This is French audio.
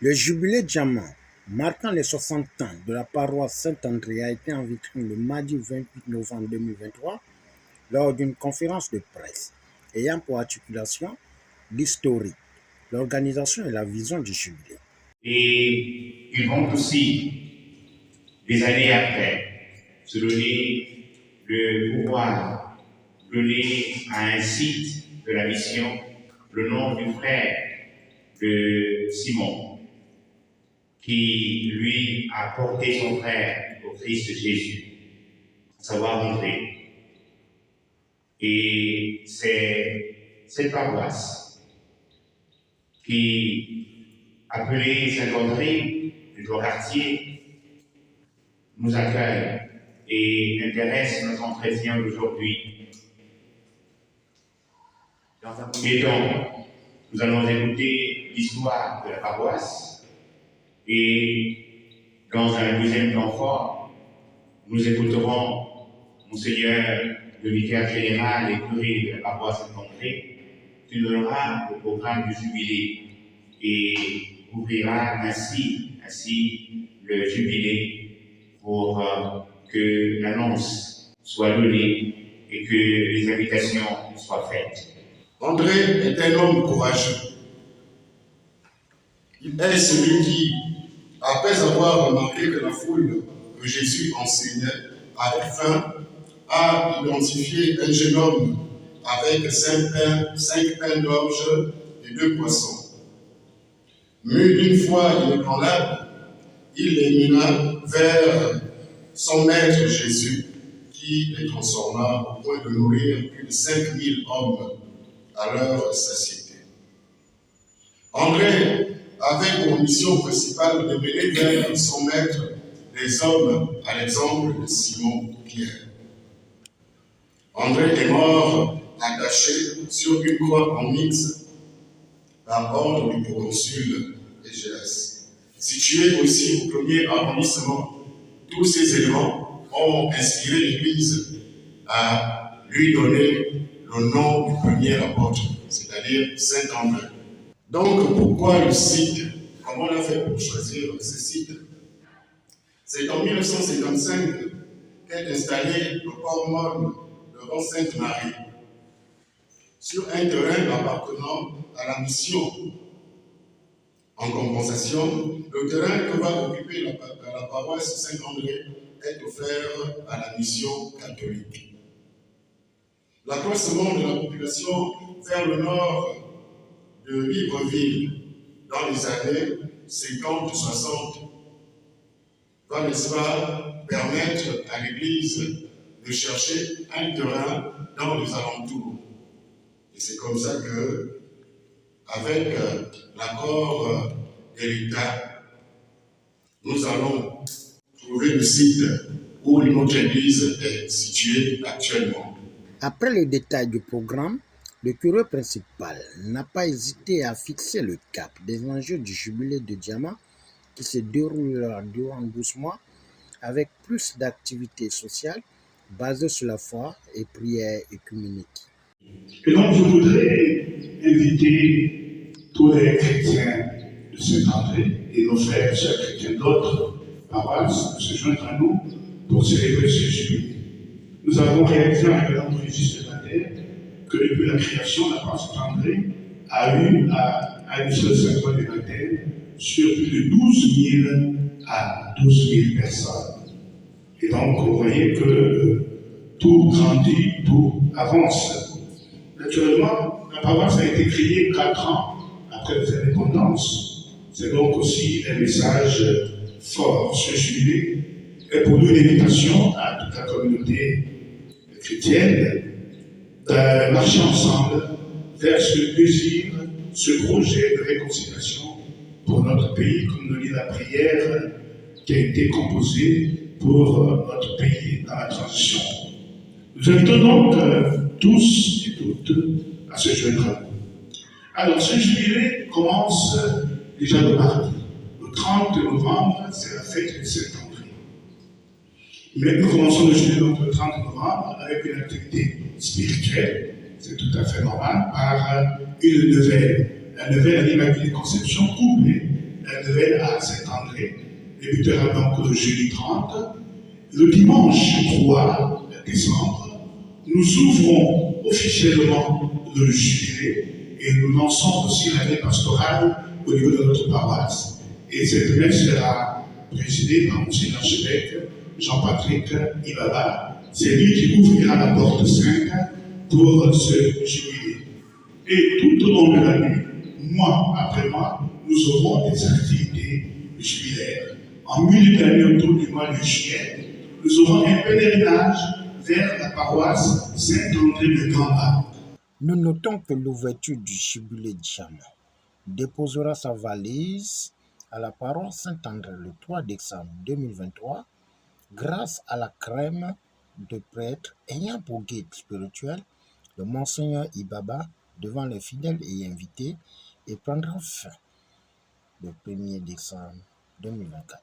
Le jubilé diamant, marquant les 60 ans de la paroisse Saint-André, a été en vitrine le mardi 28 novembre 2023 lors d'une conférence de presse ayant pour articulation l'historique, l'organisation et la vision du jubilé. Et ils vont aussi, des années après, se donner le pouvoir, donner à un site de la mission le nom du frère de Simon, qui lui a porté son frère au Christ Jésus, à savoir André. Et c'est cette paroisse qui, appelée Saint-André, le quartier, nous accueille et intéresse notre entretien d'aujourd'hui. Dans un premier temps, nous allons écouter l'histoire de la paroisse et dans un deuxième temps fort, nous écouterons Monseigneur le vicaire général et curé de la paroisse Saint-André qui nous donnera le programme du jubilé et ouvrira ainsi le jubilé pour que l'annonce soit donnée et que les invitations soient faites. André est un homme courageux. Il est celui qui, après avoir remarqué que la foule que Jésus enseignait avait faim, a identifié un jeune homme avec 5 pains d'orge et 2 poissons. Mu d'une foi inébranlable, il les mena vers son maître Jésus, qui les transforma au point de nourrir plus de 5000 hommes à leur satiété. André avait pour mission principale de mener vers son maître des hommes à l'exemple de Simon Pierre. André est mort attaché sur une croix en mix par ordre du proconsul Égélas. Situé aussi au premier arrondissement, tous ces éléments ont inspiré l'Église à lui donner le nom du premier apôtre, c'est-à-dire Saint-André. Donc, pourquoi le site? Comment on a fait pour choisir ce site? C'est en 1955 qu'est installé le port Morne devant Sainte-Marie, sur un terrain appartenant à la mission. En compensation, le terrain que va occuper la paroisse Saint-André est offert à la mission catholique. L'accroissement de la population vers le nord de Libreville dans les années 50-60 va, n'est-ce pas, permettre à l'Église de chercher un terrain dans les alentours. Et c'est comme ça que, avec l'accord de l'État, nous allons trouver le site où notre Église est située actuellement. Après le détail du programme, le curé principal n'a pas hésité à fixer le cap des enjeux du jubilé de diamant qui se déroulera durant 12 mois avec plus d'activités sociales basées sur la foi et prières écuméniques. Et donc je voudrais inviter tous les chrétiens de Saint-André et nos frères et sœurs chrétiens d'autres paroisses de se joindre à nous pour célébrer ce jubilé. Nous avons réalisé un calendrier systémataire que depuis la création, la paroisse Saint-André a eu à une seule symbole de baptême sur plus de 12 000 à 12 000 personnes. Et donc, vous voyez que tout grandit, tout avance. Naturellement, la paroisse a été créée 4 ans après les indépendances. C'est donc aussi un message fort. Ce jubilé est pour nous une invitation à toute la communauté chrétienne de marcher ensemble vers ce désir, ce projet de réconciliation pour notre pays, comme nous dit la prière qui a été composée pour notre pays dans la transition. Nous invitons donc tous et toutes à se joindre à nous. Alors, ce jubilé commence déjà le mardi. Le 30 novembre, c'est la fête de Saint-André. Mais nous commençons le jubilé donc le 30 novembre avec une activité spirituelle, c'est tout à fait normal, par une neuvaine. La neuvaine à l'Immaculée Conception couplée Noël à Saint-André débutera donc le jeudi 30. Le dimanche 3 décembre, nous ouvrons officiellement le jubilé et nous lançons aussi l'année pastorale au niveau de notre paroisse. Et cette messe sera présidée par M. l'archevêque Jean-Patrick Ibaba. C'est lui qui ouvrira la porte sainte pour ce jubilé. Et tout au long de l'année, mois après mois, nous aurons des activités jubilaires. En milieu d'année, autour du mois de juillet, nous aurons un pèlerinage vers la paroisse Saint-André de Gamba. Nous notons que l'ouverture du jubilé Djama déposera sa valise à la paroisse Saint-André le 3 décembre 2023 grâce à la crème de prêtres ayant pour guide spirituel le Monseigneur Ibaba devant les fidèles et invités et prendra fin le 1er décembre 2024.